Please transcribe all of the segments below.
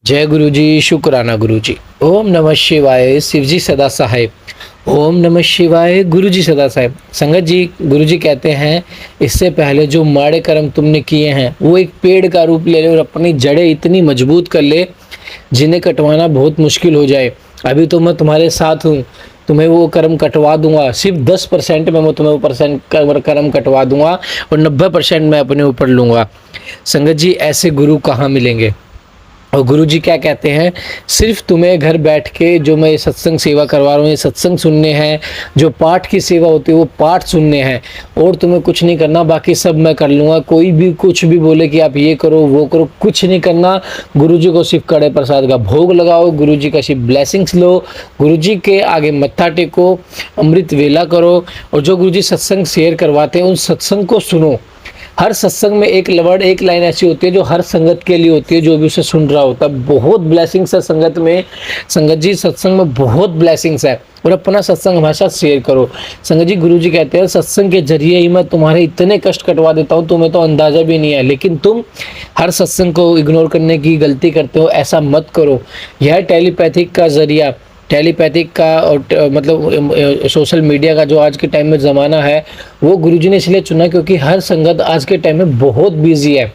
जय गुरु जी, शुक्राना गुरु जी। ओम नमः शिवाय, शिव जी सदा सहाय। ओम नमः शिवाय, गुरु जी सदा साहेब। संगत जी, गुरु जी कहते हैं इससे पहले जो माड़े कर्म तुमने किए हैं वो एक पेड़ का रूप ले ले और अपनी जड़ें इतनी मजबूत कर ले जिन्हें कटवाना बहुत मुश्किल हो जाए। अभी तो मैं तुम्हारे साथ हूँ, तुम्हें वो कर्म कटवा दूंगा। सिर्फ 10% में मैं तुम्हें वो परसेंट कर्म कटवा दूंगा और 90% मैं अपने ऊपर लूंगा। संगत जी, ऐसे गुरु कहाँ मिलेंगे? और गुरु जी क्या कहते हैं, सिर्फ तुम्हें घर बैठ के जो मैं ये सत्संग सेवा करवा रहा हूँ, ये सत्संग सुनने हैं, जो पाठ की सेवा होती है वो पाठ सुनने हैं, और तुम्हें कुछ नहीं करना, बाकी सब मैं कर लूँगा। कोई भी कुछ भी बोले कि आप ये करो वो करो, कुछ नहीं करना। गुरु जी को सिर्फ कड़े प्रसाद का भोग लगाओ, गुरु जी का सिर्फ ब्लेसिंग्स लो, गुरु जी के आगे मत्था टेको, अमृत वेला करो, और जो गुरु जी सत्संग शेयर करवाते हैं उन सत्संग को सुनो। हर सत्संग में एक वर्ड, एक लाइन ऐसी होती है जो हर संगत के लिए होती है, जो भी उसे सुन रहा होता है। बहुत ब्लेसिंग्स है संगत में। संगत जी, सत्संग में बहुत ब्लेसिंग्स है, और अपना सत्संग हमेशा शेयर करो। संगत जी, गुरु जी कहते हैं सत्संग के जरिए ही मैं तुम्हारे इतने कष्ट कटवा देता हूँ, तुम्हें तो अंदाजा भी नहीं है। लेकिन तुम हर सत्संग को इग्नोर करने की गलती करते हो, ऐसा मत करो। यह टेलीपैथिक का जरिया, टेलीपैथिक का और मतलब सोशल मीडिया का जो आज के टाइम में ज़माना है, वो गुरुजी ने इसलिए चुना क्योंकि हर संगत आज के टाइम में बहुत बिजी है।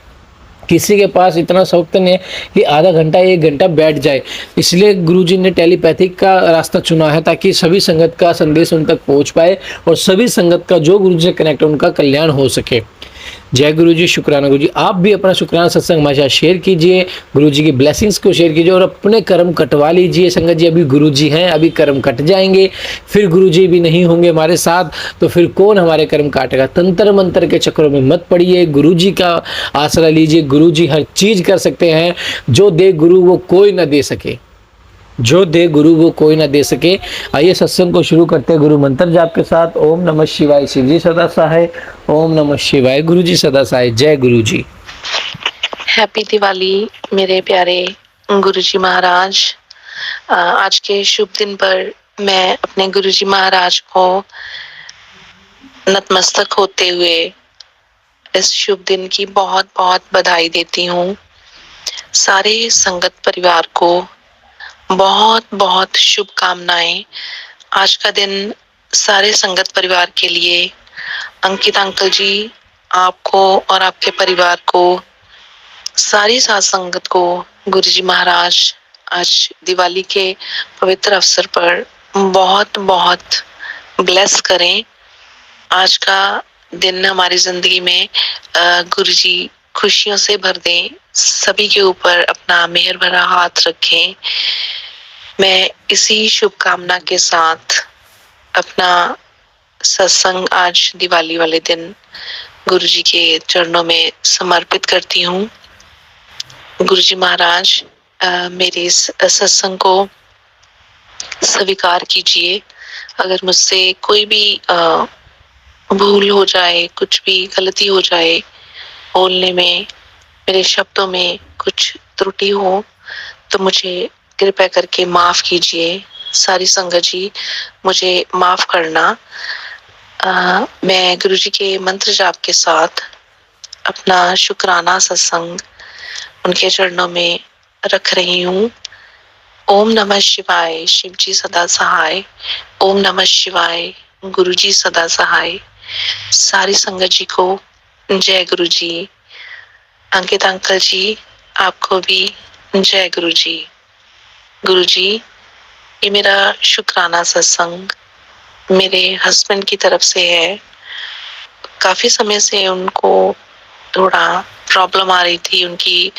किसी के पास इतना वक्त नहीं है कि आधा घंटा 1 घंटा बैठ जाए। इसलिए गुरुजी ने टेलीपैथिक का रास्ता चुना है, ताकि सभी संगत का संदेश उन तक पहुंच पाए और सभी संगत का जो गुरुजी से कनेक्ट है उनका कल्याण हो सके। जय गुरु जी, शुक्राना गुरु जी। आप भी अपना शुक्राना सत्संग हमारे साथ शेयर कीजिए, गुरु जी की ब्लेसिंग्स को शेयर कीजिए और अपने कर्म कटवा लीजिए। संगत जी, अभी गुरु जी हैं, अभी कर्म कट जाएंगे, फिर गुरु जी भी नहीं होंगे हमारे साथ, तो फिर कौन हमारे कर्म काटेगा? तंत्र मंत्र के चक्रों में मत पड़िए, गुरु जी का आसरा लीजिए। गुरु जी हर चीज कर सकते हैं, जो दे गुरु वो कोई ना दे सके, जो दे गुरु वो कोई ना दे सके। आइए सत्संग को शुरू करते हैं गुरु मंत्र जाप के साथ। ओम नमः शिवाय, शिव जी सदा सहाय। ओम नमः शिवाय, गुरु जी सदा सहाय। जय गुरु जी। हैप्पी दिवाली मेरे प्यारे गुरु जी महाराज। आज के शुभ दिन पर मैं अपने गुरु जी महाराज को नतमस्तक होते हुए इस शुभ दिन की बहुत बहुत बधाई देती हूँ। सारे संगत परिवार को बहुत बहुत शुभकामनाएं। आज का दिन सारे संगत परिवार के लिए, अंकित अंकल जी, आपको और आपके परिवार को, सारी साथ संगत को गुरु जी महाराज आज दिवाली के पवित्र अवसर पर बहुत बहुत ब्लेस करें। आज का दिन हमारी जिंदगी में गुरु जी खुशियों से भर दें, सभी के ऊपर अपना मेहर भरा हाथ रखें। मैं इसी शुभकामना के साथ अपना सत्संग आज दिवाली वाले दिन गुरु जी के चरणों में समर्पित करती हूँ। गुरु जी महाराज, मेरे इस सत्संग को स्वीकार कीजिए। अगर मुझसे कोई भी भूल हो जाए, कुछ भी गलती हो जाए बोलने में, मेरे शब्दों में कुछ त्रुटि हो, तो मुझे कृपया करके माफ कीजिए। सारी संगत जी मुझे माफ करना। मैं गुरु जी के मंत्र जाप के साथ अपना शुक्राना सत्संग उनके चरणों में रख रही हूँ। ओम नमः शिवाय, शिव जी सदा सहाय। ओम नमः शिवाय, गुरु जी सदा सहाय। सारी संगत जी को जय गुरु जी। अंकित अंकल जी, आपको भी जय गुरु जी। गुरु जी, ये मेरा शुक्राना सत्संग मेरे हस्बैंड की तरफ से है। काफी समय से उनको थोड़ा प्रॉब्लम आ रही थी, उनकी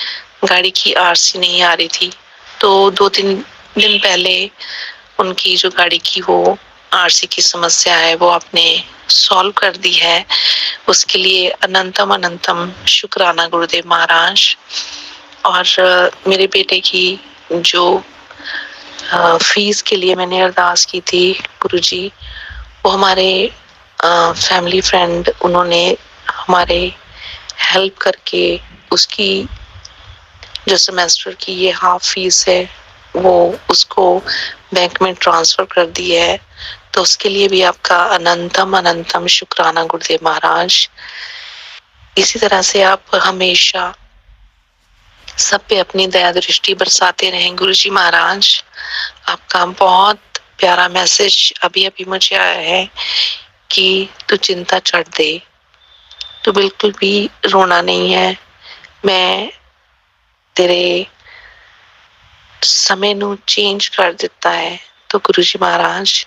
गाड़ी की आरसी नहीं आ रही थी, तो 2-3 दिन पहले उनकी जो गाड़ी की वो आरसी की समस्या है वो आपने सॉल्व कर दी है। उसके लिए अनंतम अनंतम शुक्राना गुरुदेव महाराज। और मेरे बेटे की जो फीस के लिए मैंने अरदास की थी गुरुजी, वो हमारे फैमिली फ्रेंड, उन्होंने हमारे हेल्प करके उसकी जो सेमेस्टर की ये हाफ फीस है वो उसको बैंक में ट्रांसफर कर दी है। तो उसके लिए भी आपका अनंतम अनंतम शुक्राना गुरुदेव महाराज। इसी तरह से आप हमेशा सब पे अपनी दया दृष्टि बरसाते रहें गुरुजी महाराज। आपका बहुत प्यारा मैसेज अभी अभी मुझे आया है कि तू चिंता छोड़ दे, तू बिल्कुल भी रोना नहीं है, मैं तेरे समय ਨੂੰ चेंज कर देता है। तो गुरुजी महाराज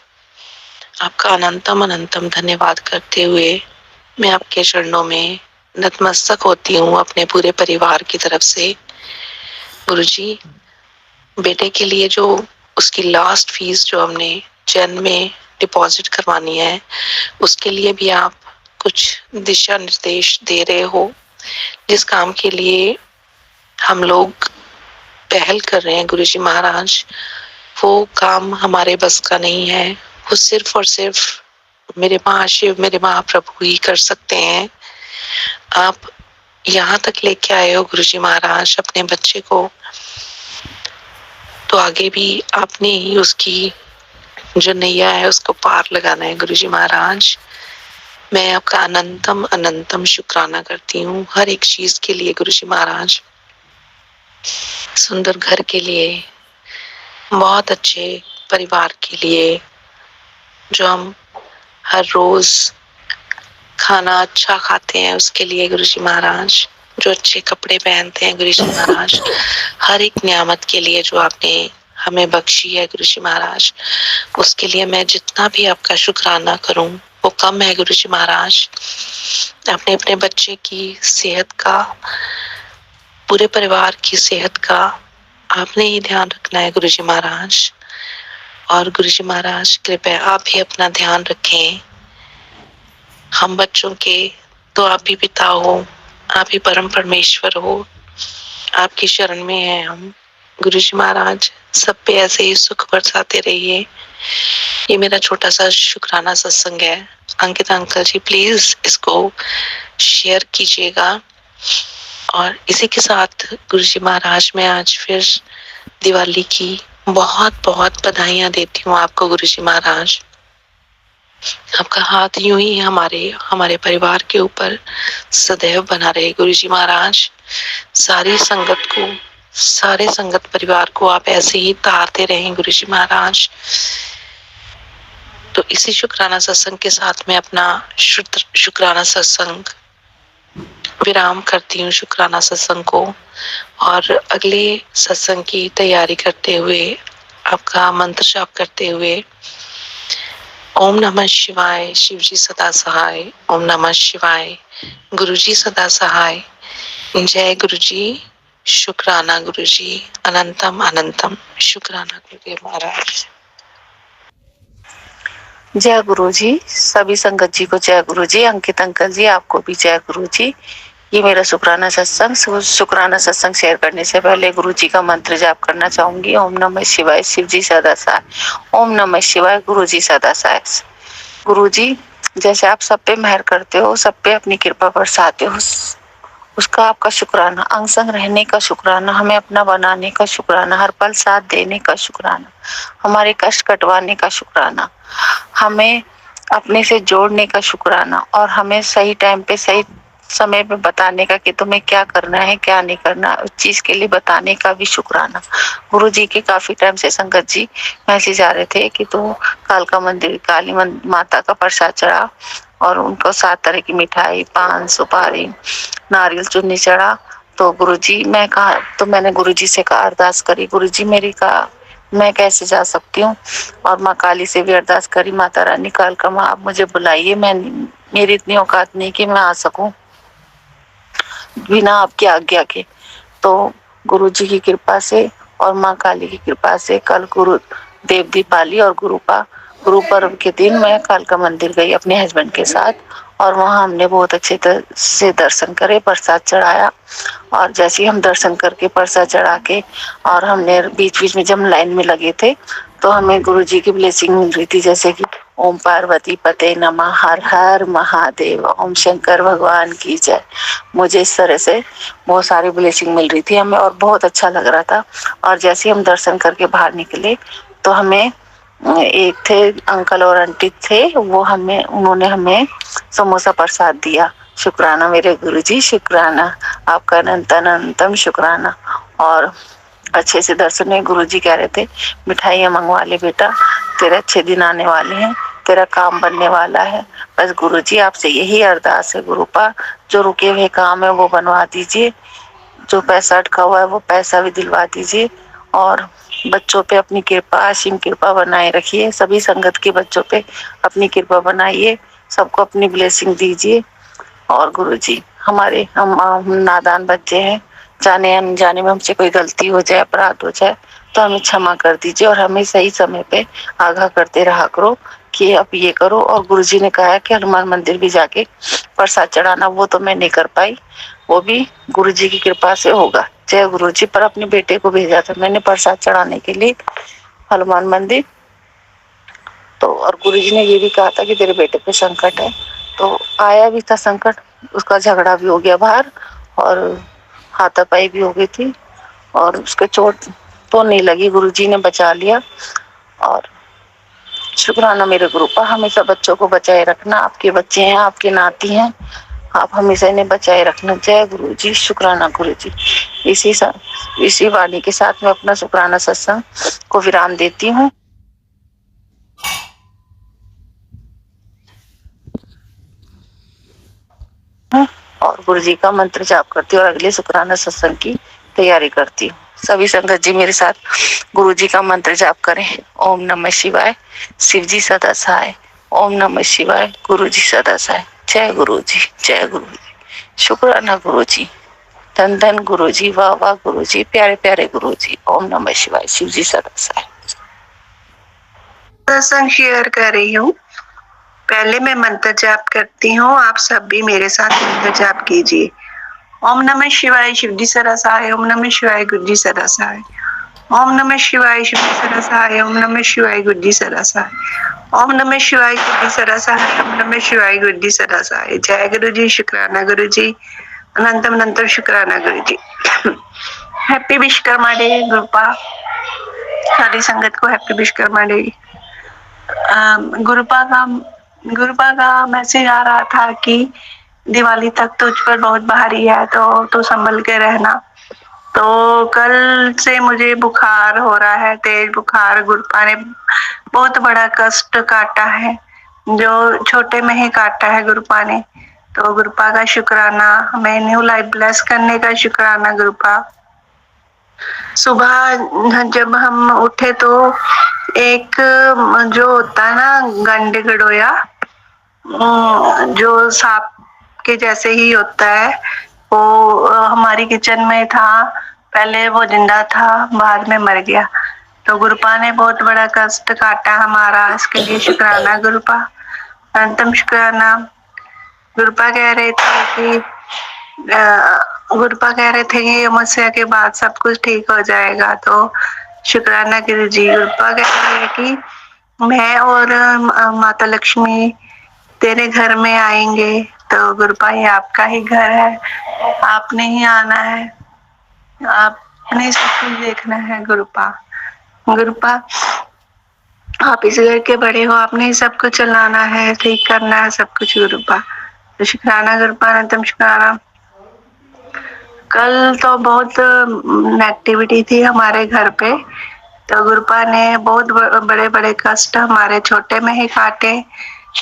आपका अनंतम अनंतम धन्यवाद करते हुए मैं आपके चरणों में नतमस्तक होती हूँ अपने पूरे परिवार की तरफ से। गुरुजी, बेटे के लिए जो उसकी लास्ट फीस जो हमने जन में डिपॉजिट करवानी है, उसके लिए भी आप कुछ दिशा निर्देश दे रहे हो, जिस काम के लिए हम लोग पहल कर रहे हैं गुरुजी महाराज, वो काम हमारे बस का नहीं है। वो सिर्फ और सिर्फ मेरे महाशिव, मेरे महाप्रभु ही कर सकते हैं। आप यहाँ तक लेके आए हो गुरुजी महाराज अपने बच्चे को, तो आगे भी आपने ही उसकी जो नैया है उसको पार लगाना है गुरुजी महाराज। मैं आपका अनंतम अनंतम शुक्राना करती हूँ हर एक चीज के लिए गुरुजी महाराज। सुंदर घर के लिए, बहुत अच्छे परिवार के लिए, जो हम हर रोज खाना अच्छा खाते हैं उसके लिए गुरुजी महाराज, जो अच्छे कपड़े पहनते हैं गुरुजी महाराज, हर एक नियामत के लिए जो आपने हमें बख्शी है गुरुजी महाराज, उसके लिए मैं जितना भी आपका शुक्राना करूं वो कम है गुरुजी महाराज। आपने अपने बच्चे की सेहत का, पूरे परिवार की सेहत का आपने ही ध्यान रखना है गुरुजी महाराज। और गुरुजी महाराज कृपया आप ही अपना ध्यान रखें। हम बच्चों के तो आप ही पिता हो, आप ही परम परमेश्वर हो, आपकी शरण में है हम गुरुजी महाराज। सब पे ऐसे ही सुख बरसाते रहिए। ये मेरा छोटा सा शुक्राना सत्संग है। अंकित अंकल जी प्लीज इसको शेयर कीजिएगा। और इसी के साथ गुरुजी महाराज मैं आज फिर दिवाली की बहुत बहुत बधाइयां देती हूँ आपको गुरुजी महाराज। आपका हाथ यूं ही हमारे परिवार के ऊपर सदैव बना रहे गुरुजी महाराज। सारी संगत को, सारे संगत परिवार को आप ऐसे ही तारते रहें गुरुजी महाराज। तो इसी शुक्राना सत्संग के साथ मैं अपना शुक्राना सत्संग विराम करती हूँ, शुक्राना सत्संग को। और अगले सत्संग की तैयारी करते हुए, आपका मंत्र जाप करते हुए, ओम नमः शिवाय, शिव जी सदा सहाय। ओम नमः शिवाय, गुरु जी सदा सहाय। जय गुरु जी, शुक्राना गुरु जी, अनंतम अनंतम शुक्राना गुरुदेव महाराज। जय गुरु जी, सभी संगत जी को जय गुरु जी। अंकित अंकल जी आपको भी जय गुरु जी। ये मेरा शुक्राना सत्संग शेयर करने से पहले गुरु जी का मंत्र जाप करना चाहूंगी। ओम नमः शिवाय, शिव जी सदा सहाय। ओम नमः शिवाय, गुरु जी सदा सहाय। गुरु जी, जैसे आप सब पे मेहर करते हो, सब पे अपनी कृपा बरसाते हो, उसका आपका शुक्राना। अंग संग रहने का शुक्राना, हमें अपना बनाने का शुक्राना, हर पल साथ देने का शुक्राना, हमारे कष्ट कटवाने का शुक्राना, हमें अपने से जोड़ने का शुक्राना, और हमें सही टाइम पे सही समय पे बताने का कि तुम्हें क्या करना है क्या नहीं करना, उस चीज के लिए बताने का भी शुक्राना। गुरु जी के काफी टाइम से संगत जी मैसेज आ रहे थे कि तू कालका मंदिर काली माता का प्रसाद चढ़ा, और उनको 7 तरह की मिठाई, पान, सुपारी, नारियल चुन्नी चढ़ा। तो गुरुजी मैंने गुरुजी से कहा, अरदास करी, गुरुजी मैं कैसे जा सकती हूँ। और माँ काली से भी अरदास करी, माता रानी कालका माँ आप मुझे बुलाइए, मेरी इतनी औकात नहीं कि मैं आ सकूं बिना आपकी आज्ञा के। तो गुरुजी की कृपा से और माँ काली की कृपा से कल गुरु देव दीपावली और गुरु पर्व के दिन मैं कालका मंदिर गई अपने हस्बैंड के साथ, और वहाँ हमने बहुत अच्छे से दर्शन करे, प्रसाद चढ़ाया। और जैसे ही हम दर्शन करके प्रसाद चढ़ा के, और हमने बीच बीच में जब लाइन में लगे थे तो हमें गुरुजी की ब्लेसिंग मिल रही थी, जैसे कि ओम पार्वती पते नमः, हर हर महादेव, ओम शंकर भगवान की जय। मुझे इस तरह से बहुत सारी ब्लेसिंग मिल रही थी हमें, और बहुत अच्छा लग रहा था। और जैसे ही हम दर्शन करके बाहर निकले तो हमें एक थे अंकल और आंटी थे, उन्होंने हमें समोसा प्रसाद दिया। शुक्राना मेरे गुरुजी, शुक्राना आपका अनंतम शुक्राना। और अच्छे से दर्शन हुए। गुरुजी कह रहे थे मिठाइयाँ मंगवा ले बेटा, तेरे अच्छे दिन आने वाले हैं, तेरा काम बनने वाला है। बस गुरुजी आपसे यही अरदास है गुरुपा, जो रुके हुए काम है वो बनवा दीजिए, जो पैसा अटका हुआ है वो पैसा भी दिलवा दीजिए, और बच्चों पे अपनी कृपा, असीम कृपा बनाए रखिए। सभी संगत के बच्चों पे अपनी कृपा बनाइए, सबको अपनी ब्लेसिंग दीजिए। और गुरुजी हम नादान बच्चे हैं, जाने अनजाने में हमसे कोई गलती हो जाए, अपराध हो जाए तो हमें क्षमा कर दीजिए, और हमें सही समय पे आगाह करते रहा करो कि अब ये करो। और गुरुजी ने कहा कि हनुमान मंदिर भी जाके प्रसाद चढ़ाना, वो तो मैं नहीं कर पाई, वो भी गुरुजी की कृपा से होगा। जय गुरुजी। पर अपने बेटे को भेजा था मैंने प्रसाद चढ़ाने के लिए हनुमान मंदिर, तो और गुरुजी ने ये भी कहा था कि तेरे बेटे पे संकट है, तो आया भी था संकट, उसका झगड़ा भी हो गया बाहर, और हाथापाई भी हो गई थी, और उसके चोट तो नहीं लगी, गुरुजी ने बचा लिया। और शुक्राना मेरे गुरु का, हमेशा बच्चों को बचाए रखना, आपके बच्चे हैं, आपके नाती हैं, आप हमेशा इन्हें बचाए रखना। जय गुरु जी। शुक्राना गुरु जी। इसी वाणी के साथ मैं अपना शुक्राना सत्संग को विराम देती हूँ। और गुरु जी का मंत्र जाप करती हूँ और अगले शुक्राना सत्संग की तैयारी करती हूँ। सभी संगत जी मेरे साथ गुरु जी का मंत्र जाप करें। ओम नमः शिवाय, शिव जी सदा सहाय। ओम नमः शिवाय, गुरु जी सदा सहाय। जय गुरु जी, जय गुरु जी। शुक्राना गुरु जी, धन धन गुरु जी, वाह वाह गुरु जी, प्यारे प्यारे गुरु जी। ओम नमः शिवाय, शिव जी सदा सहाय। सत्संग शेयर कर रही हूँ। पहले मैं मंत्र जाप करती हूँ, आप सब भी मेरे साथ मंत्र जाप कीजिए। ओम नमः शिवाय, शिव जी सदा सहाय। ओम नमः शिवाय, गुरु जी सदा सहाय। ओम नमः शिवाय, शिव जी सदा सहाय। ओम नमः शिवाय, गुरु जी सदा सहाय। ओम नमः शिवाय, गुरु जी सदा सहाय। ओम नमः शिवाय, गुरु जी सदा सहाय। जय गुरु जी। शुक्राना गुरु जी, अनंतम अनंतम शुक्राना गुरु जी। हैप्पी विश्वकर्मा डे गुरुपा, सारी संगत को हैप्पी विश्वकर्मा डे। गुरुपा का मैसेज आ रहा था कि दिवाली तक तुझ पर बहुत भारी है, तो संभल के रहना। तो कल से मुझे बुखार हो रहा है, तेज बुखार। गुरुपा ने बहुत बड़ा कष्ट काटा है, जो छोटे में ही काटा है गुरुपा ने। तो गुरुपा का शुक्राना, हमें न्यू लाइफ ब्लेस करने का शुक्राना गुरुपा। सुबह जब हम उठे तो एक जो होता है ना गंडे गडोया, जो सांप के जैसे ही होता है, वो हमारी किचन में था। पहले वो जिंदा था, बाद में मर गया। तो गुरुपा ने बहुत बड़ा कष्ट काटा हमारा, इसके लिए शुक्राना गुरुपा, अंतम शुक्राना। गुरुपा कह रहे थे कि गुरुपा कह रहे थे कि समस्या के बाद सब कुछ ठीक हो जाएगा। तो शुक्राना गुरु जी। गुरुपा कह रहे हैं कि मैं और माता लक्ष्मी तेरे घर में आएंगे। तो गुरुपा ये आपका ही घर है, आपने ही आना है, आपने सब कुछ देखना है गुरुपा। गुरुपा आप इस घर के बड़े हो, आपने ही सब कुछ चलाना है, ठीक करना है सब कुछ गुरुपा। तो शुक्राना गुरुपा, अनंतम शुक्राना। कल तो बहुत नेगेटिविटी थी हमारे घर पे, तो गुरुपा ने बहुत बड़े बड़े कष्ट हमारे छोटे में ही काटे,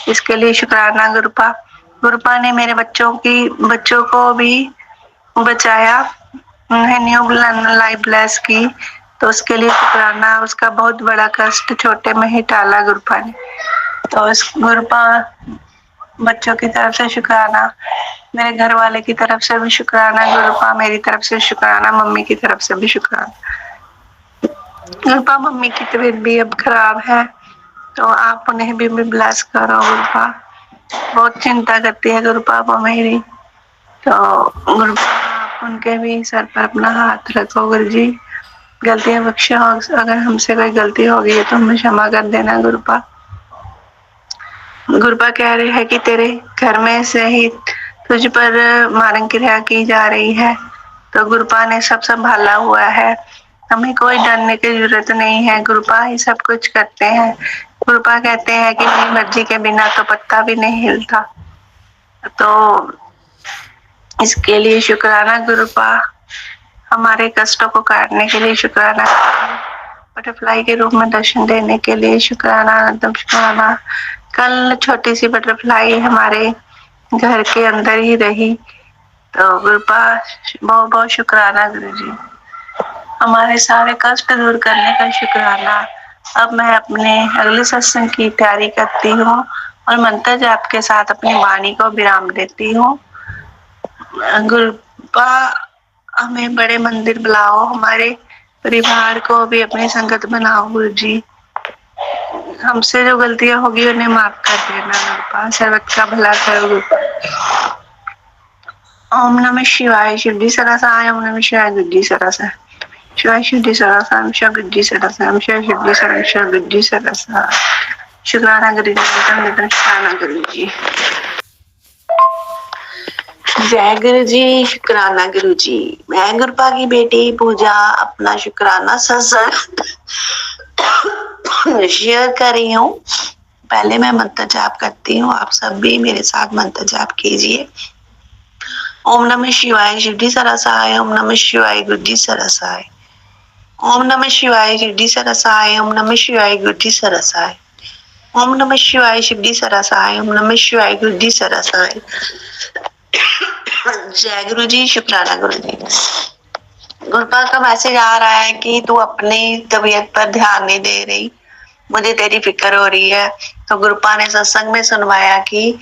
इसके लिए शुक्राना गुरुपा। गुरुपा ने मेरे बच्चों को भी बचाया, उन्हें न्यू लाइफ ब्लेस की, तो उसके लिए शुक्राना। उसका बहुत बड़ा कष्ट छोटे में ही टाला गुरुपा ने। तो इस गुरुपा बच्चों की तरफ से शुक्राना, मेरे घर वाले की तरफ से भी शुक्राना गुरुपा, मेरी तरफ से शुक्राना, मम्मी की तरफ से भी शुक्राना। गुरुपा मम्मी की तबीयत भी अब खराब है, तो आप उन्हें भी ब्लेस करो गुरुपा। बहुत चिंता करती है गुरुपा वो मेरी, तो गुरुपा आप उनके भी सर पर अपना हाथ रखो गुरु जी। गलतियां बख्शो, अगर हमसे कोई गलती हो गई है तो हमें क्षमा कर देना गुरुपा। गुरुपा कह रहे हैं कि तेरे घर में से ही तुझ पर मारन क्रिया की जा रही है, तो गुरुपा ने सब संभाला हुआ है, हमें कोई डरने की जरूरत नहीं है, गुरुपा ही सब कुछ करते हैं। गुरुपा कहते हैं कि मेरी मर्जी के बिना तो पत्ता भी नहीं हिलता। तो इसके लिए शुक्राना गुरुपा, हमारे कष्टों को काटने के लिए शुक्राना। बटरफ्लाई के रूप में दर्शन देने के लिए शुक्राना, अनंतम शुक्राना। कल छोटी सी बटरफ्लाई हमारे घर के अंदर ही रही, तो गुरुपा बहुत बहुत शुक्राना गुरु जी। हमारे सारे कष्ट दूर करने का शुक्राना। अब मैं अपने अगले सत्संग की तैयारी करती हूँ और मंत्र जाप के साथ अपनी वाणी को विराम देती हूँ। गुरुपा हमें बड़े मंदिर बुलाओ, हमारे परिवार को भी अपनी संगत बनाओ गुरु जी। हमसे जो गलतियां होगी उन्हें माफ कर देना गुरुपा। सर्वत का भला करो गुरुपा। ओम नमः शिवाय। शिवजी सदासाय। ओम नमः शिवाय। गुरुजी सदासाय। शिवाय शिवजी सदासाय। शिव गुरुजी सदासाय। शिव शिवजी सदासाय। शिव गुरुजी सदासाय। शुक्राना गुरु जी। शुक्राना गुरु जी। जय गुरु जी। शुक्राना गुरु जी। मैं गुरुपा की बेटी पूजा अपना शुक्राना सत्संग शेयर कर रही हूँ। पहले मैं मंत्र जाप करती हूँ, आप सब भी मेरे साथ मंत्र जाप कीजिए। ओम नमः शिवाय। शिवजी सरसाय। ओम नमः शिवाय। गुरुजी सरसाय। ओम नमः शिवाय। शिवजी सरसाय। ओम नमः शिवाय। गुरुजी सरसाय। ओम नमः शिवाय। शिवजी सरसाय। ओम नमः शिवाय। गुरुजी सरसाय। जय गुरु जी। शुक्राना गुरु जी। गुरुपा का मैसेज आ रहा है कि तू अपनी तबीयत पर ध्यान नहीं दे रही, मुझे तेरी फिक्र हो रही है। तो गुरुपा ने सत्संग में सुनवाया कि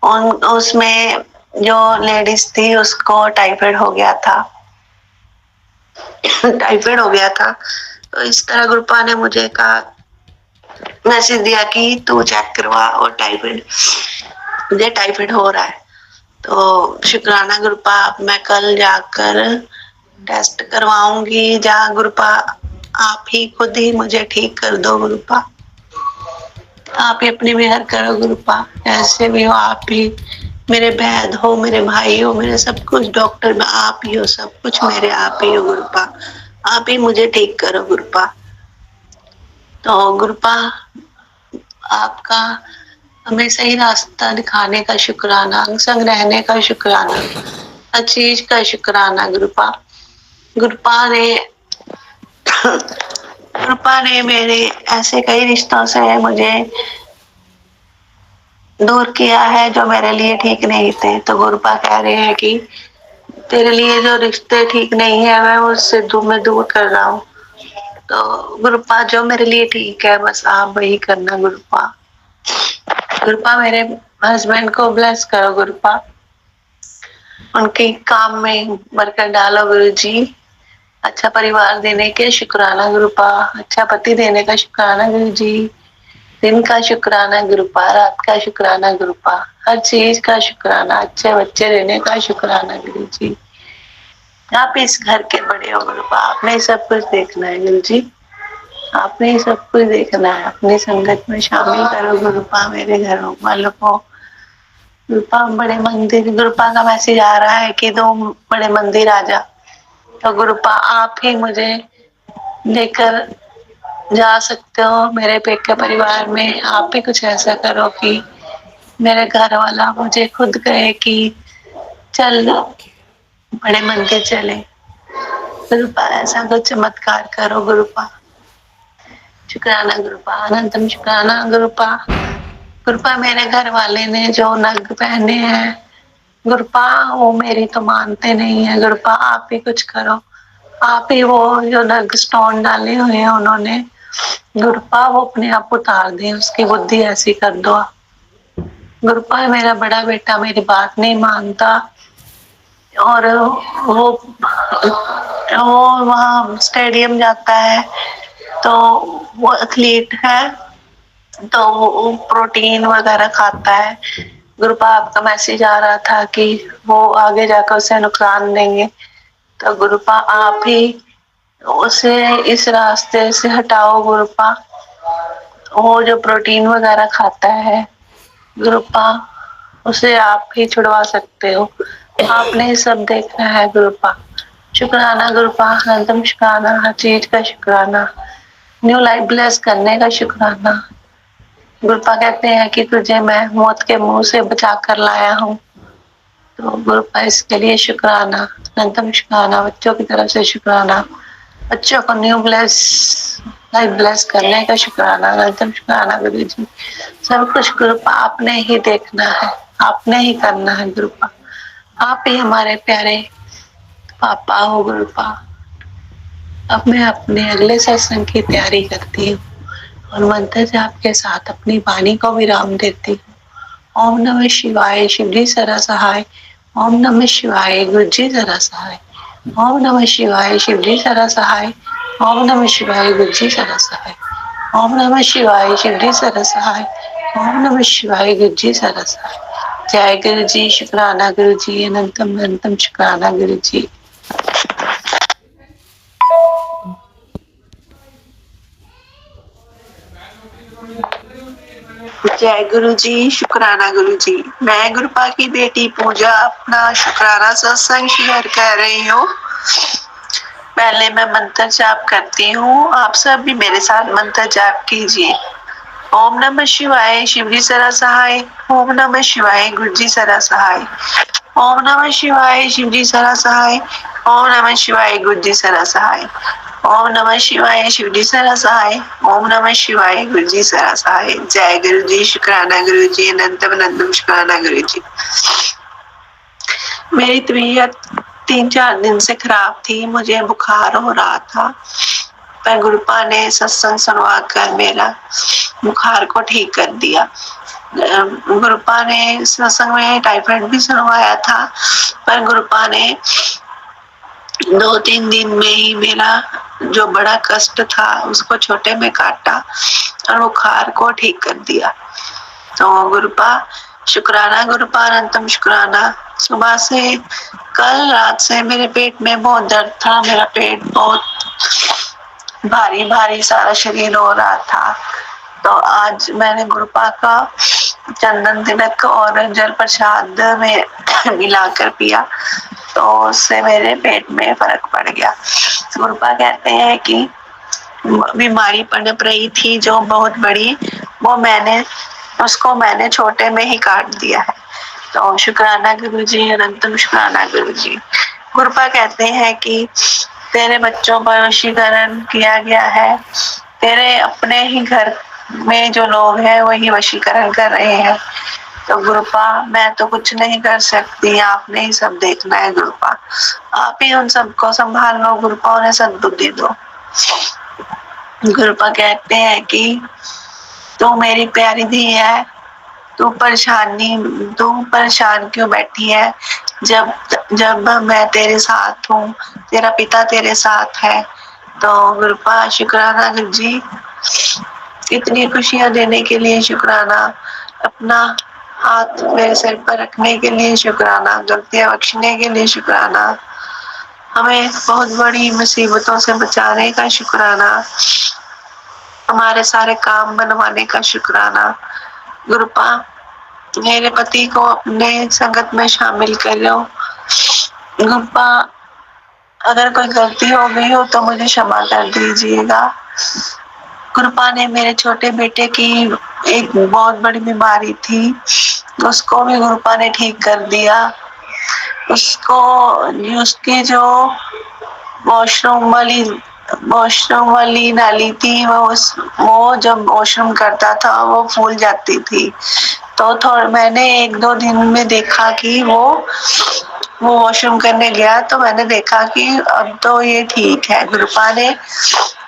उसमें जो लेडीज थी उसको टाइफाइड हो गया था। टाइफाइड हो गया था, तो इस तरह गुरुपा ने मुझे कहा, मैसेज दिया कि तू चेक करवा, और मुझे टाइफाइड हो रहा है। तो शुक्राना गुरुपा, मैं कल जाकर टेस्ट करवाऊंगी। जहाँ गुरुपा आप ही खुद ही मुझे ठीक कर दो गुरुपा, आप ही अपनी मेहर करो गुरुपा। ऐसे भी हो, आप ही मेरे वैद हो, मेरे भाई हो, मेरे सब कुछ। डॉक्टर में आप ही हो, सब कुछ मेरे आप ही हो गुरुपा। आप ही मुझे ठीक करो गुरुपा। तो गुरुपा आपका हमें सही रास्ता दिखाने का शुक्राना, संग रहने का शुक्राना, हर चीज का शुक्राना गुरुपा। गुरुपा ने मेरे ऐसे कई रिश्तों से मुझे दूर किया है जो मेरे लिए ठीक नहीं थे। तो गुरुपा कह रहे हैं कि तेरे लिए जो रिश्ते ठीक नहीं है मैं उससे मैं दूर कर रहा हूँ। तो गुरुपा जो मेरे लिए ठीक है बस आप वही करना गुरुपा। गुरुपा मेरे हस्बैंड को ब्लेस करो गुरुपा, उनके काम में बरकत डालो गुरु जी। अच्छा परिवार देने के शुक्राना गुरुपा, अच्छा पति देने का शुक्राना गुरु जी, दिन का शुक्राना गुरुपा, रात का शुक्राना गुरुपा, हर चीज का शुक्राना, अच्छे बच्चे देने का शुक्राना गुरु जी। आप इस घर के बड़े हो गुरुपा, आपने सब कुछ देखना है गुरु जी, आपने सब कुछ देखना है। अपनी संगत में शामिल करो गुरुपा मेरे घरों वालों को। गुरुपा बड़े मंदिर, गुरुपा का मैसेज आ रहा है कि 2 बड़े मंदिर आ जा। तो गुरुपा आप ही मुझे लेकर जा सकते हो मेरे पेके परिवार में। आप ही कुछ ऐसा करो कि मेरे घर वाला मुझे खुद कहे कि चल बड़े मंदिर चले। गुरुपा ऐसा कुछ चमत्कार करो गुरुपा। शुक्राना गुरुपा, अनंतम शुक्राना गुरुपा। गुरुपा मेरे घर वाले ने जो नग पहने हैं गुरुपा वो मेरी तो मानते नहीं है गुरुपा, आप ही कुछ करो। आप ही वो जो नग स्टोन डाले हुए हैं उन्होंने गुरुपा वो अपने आप उतार दे, उसकी बुद्धि ऐसी कर दो गुरुपा। मेरा बड़ा बेटा मेरी बात नहीं मानता और वो वहाँ स्टेडियम जाता है तो वो एथलीट है तो वो प्रोटीन वगैरह खाता है। गुरुपा आपका मैसेज आ रहा था कि वो आगे जाकर उसे नुकसान देंगे, तो गुरुपा आप ही उसे इस रास्ते से हटाओ गुरुपा। वो जो प्रोटीन वगैरह खाता है गुरुपा उसे आप ही छुड़वा सकते हो, आपने सब देखना है गुरुपा। शुक्राना गुरुपा, अनंतम शुक्राना, हर चीज का शुक्राना, न्यू लाइफ ब्लेस करने का शुक्राना। गुरुपा कहते हैं कि तुझे मैं मौत के मुंह से बचा कर लाया हूँ, तो गुरुपा इसके लिए शुक्राना, अनंतम शुक्राना, बच्चों की तरफ से शुक्राना, बच्चों को न्यू लाइफ ब्लेस करने का शुक्राना, अनंतम शुक्राना गुरु जी। सब कुछ गुरुपा आपने ही देखना है, आपने ही करना है गुरुपा। आप ही हमारे प्यारे पापा हो गुरुपा। अब मैं अपने अगले सत्संग की तैयारी करती हूँ और मंत्र जाप के साथ अपनी वाणी को विराम देती हूँ। ओम नमः शिवाय, शिव जी सदा सहाय। ओम नमः शिवाय, गुरु जी सदा सहाय। ओम नमः शिवाय, शिव जी सदा सहाय। ओम नमः शिवाय, गुरु जी सदा सहाय। ओम नमः शिवाय, शिव जी सदा सहाय। ओम नमः शिवाय, गुरु जी सदा सहाय। जय गुरु जी, शुक्राना गुरु जी, अनंतम अनंतम शुक्राना गुरु जी। जय गुरु जी, शुक्राना गुरु जी। मैं गुरुपा की बेटी पूजा अपना शुक्राना सत्संग शेयर कर रही हूँ। पहले मैं मंत्र जाप करती हूँ, आप सब भी मेरे साथ मंत्र जाप कीजिए। ओम नमः शिवाय, शिव जी सदा सहाय। ओम नमः शिवाय, गुरु जी सदा सहाय। ओम नमः शिवाय, शिव जी सदा सहाय। ओम नमः शिवाय, गुरु जी सदा सहाय। ओम नमः शिवाय, शिव जी सदा सहाय। ओम नमः शिवाय, गुरु जी सदा सहाय। जय गुरु जी, शुक्राना गुरु जी, अनंतम अनंतम शुक्राना गुरु जी। मेरी तबीयत 3-4 दिन से खराब थी, मुझे बुखार हो रहा था, पर गुरुपा ने सत्संग सुनवा कर मेरा बुखार को ठीक कर दिया। गुरुपा ने सत्संग में टाइफाइड भी सुनवाया था, पर गुरुपा ने 2-3 दिन में ही मेरा जो बड़ा कष्ट था उसको छोटे में काटा और बुखार को ठीक कर दिया। तो गुरुपा शुक्राना, गुरुपा अनंतम शुक्राना। सुबह से कल रात से मेरे पेट में बहुत दर्द था, मेरा पेट बहुत भारी भारी सारा शरीर हो रहा था। तो आज मैंने गुरुपा का चंदन तिलक और जल प्रसाद में मिलाकर पिया, तो उससे मेरे पेट में फर्क पड़ गया। गुरुपा कहते हैं कि बीमारी पनप रही थी जो बहुत बड़ी, वो मैंने छोटे में ही काट दिया है। तो शुक्राना गुरु जी, अनंतम शुक्राना गुरु जी। गुरुपा कहते हैं कि तेरे बच्चों पर वशीकरण किया गया है, तेरे अपने ही घर में जो लोग हैं वही वशीकरण कर रहे हैं। तो गुरुपा मैं तो कुछ नहीं कर सकती, आपने ही सब देखना है गुरुपा। आप ही उन सबको संभाल लो गुरुपा, उन्हें सद्बुद्धि दो। गुरुपा कहते हैं कि तू मेरी प्यारी धी है, तू परेशान क्यों बैठी है, जब मैं तेरे साथ हूँ, तेरा पिता तेरे साथ है। तो गुरुपा शुक्राना गुरु जी, इतनी खुशियां देने के लिए शुक्राना, अपना हाथ मेरे सिर पर रखने के लिए शुक्राना, गलतियां बख्शने के लिए शुक्राना, हमें बहुत बड़ी मुसीबतों से बचाने का शुक्राना, हमारे सारे काम बनवाने का शुक्राना। गुरुपा मेरे पति को अपने संगत में शामिल कर लो। गुरुपा अगर कोई गलती हो गई हो तो मुझे क्षमा कर दीजिएगा। गुरुपा ने मेरे छोटे बेटे की एक बहुत बड़ी बीमारी थी, उसको भी गुरुपा ने ठीक कर दिया। उसकी जो वॉशरूम वाली नाली थी, वो जब वॉशरूम करता था वो फूल जाती थी। तो मैंने 1-2 दिन में देखा कि वो वॉशरूम करने गया, तो मैंने देखा कि अब तो ये ठीक है। गुरुपा ने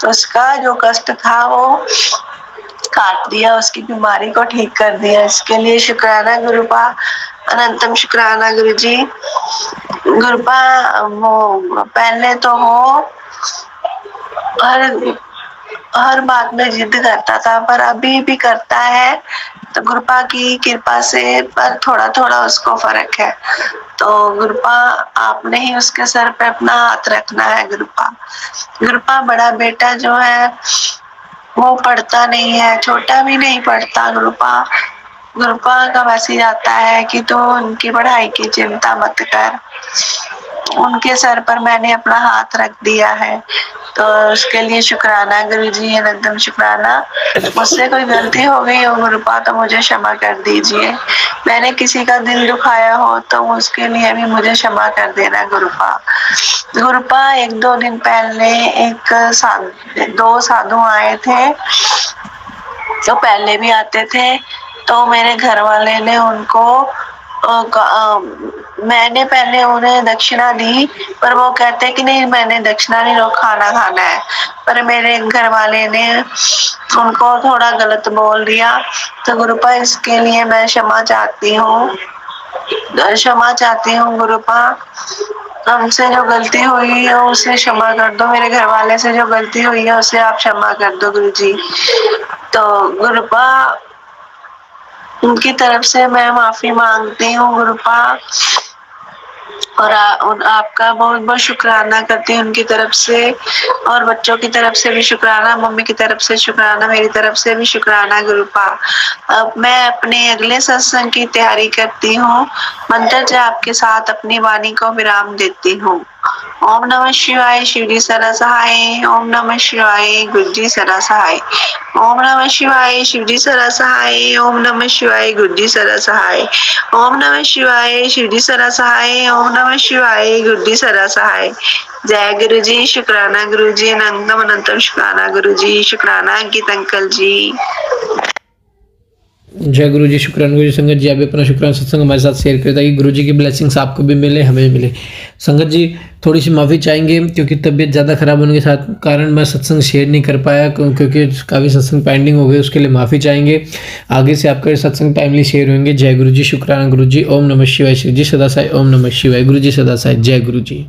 तो उसका जो कष्ट था वो काट दिया, उसकी बीमारी को ठीक कर दिया। इसके लिए शुक्राना गुरुपा, अनंतम शुक्राना गुरु जी। गुरुपा वो पहले तो वो हर बात में जिद करता था, पर अभी भी करता है, तो गुरुपा की कृपा से पर थोड़ा थोड़ा उसको फर्क है। तो गुरुपा आपने ही उसके सर पे अपना हाथ रखना है गुरुपा। गुरुपा बड़ा बेटा जो है वो पढ़ता नहीं है, छोटा भी नहीं पढ़ता। गुरुपा का मैसेज आता है कि तो उनकी पढ़ाई की चिंता मत कर, उनके सर पर मैंने अपना हाथ रख दिया है, तो उसके लिए शुक्राना गुरुजी, अनंतम शुक्राना। मुझसे कोई गलती हो गई हो गुरुपा तो मुझे क्षमा कर दीजिए। मैंने किसी का दिल दुखाया हो तो उसके लिए भी मुझे क्षमा कर देना गुरुपा। गुरुपा 1-2 दिन पहले दो साधु आए थे, जो पहले भी आते थे, तो मेरे घर वाले ने उनको मैंने पहले उन्हें दक्षिणा दी, पर वो कहते कि नहीं मैंने दक्षिणा नहीं लो, खाना खाना है। पर मेरे घर वाले ने उनको थोड़ा गलत बोल दिया, तो गुरुपा इसके लिए मैं क्षमा चाहती हूँ गुरुपा। हमसे जो गलती हुई है उसे क्षमा कर दो, मेरे घर वाले से जो गलती हुई है उसे आप क्षमा कर दो गुरुजी। तो गुरुपा उनकी तरफ से मैं माफी मांगती हूँ गुरुपा, और आपका बहुत बहुत शुक्राना करती हूँ उनकी तरफ से, और बच्चों की तरफ से भी शुक्राना, मम्मी की तरफ से शुक्राना, मेरी तरफ से भी शुक्राना गुरुपा। अब मैं अपने अगले सत्संग की तैयारी करती हूँ, मंत्र जाप के साथ अपनी वाणी को विराम देती हूँ। ओम नमः शिवाय, शिवजी सदा सहाय। ओम नमः शिवाय, गुरुजी सदा सहाय। ओम नमः शिवाय, शिवजी सदा सहाय। ओम नमः शिवाय, गुरुजी सदा सहाय। ओम नमः शिवाय, शिवजी सदा सहाय। ओम नमः शिवाय, गुरुजी सदा सहाय। जय गुरुजी, शुक्राना गुरुजी, अनंतम अनंतम शुक्राना गुरुजी, शुक्राना अंकित अंकल जी। जय गुरु जी, शुक्राना गुरु जी। संगत जी आप भी अपना शुक्राना सत्संग हमारे साथ शेयर करें ताकि गुरु जी की ब्लेसिंग्स आपको भी मिले, हमें मिले। संगत जी थोड़ी सी माफ़ी चाहेंगे क्योंकि तबीयत ज़्यादा ख़राब होने के साथ कारण मैं सत्संग शेयर नहीं कर पाया, क्योंकि काफ़ी सत्संग पेंडिंग हो गए, उसके लिए माफ़ी चाहेंगे। आगे से आपका सत्संग टाइमली शेयर होंगे। जय गुरु जी, शुक्राना गुरु जी। ओम नमः शिवाय, शिव जी सदा साई। ओम नमः शिवाय, गुरु जी सदा साई। जय गुरु जी।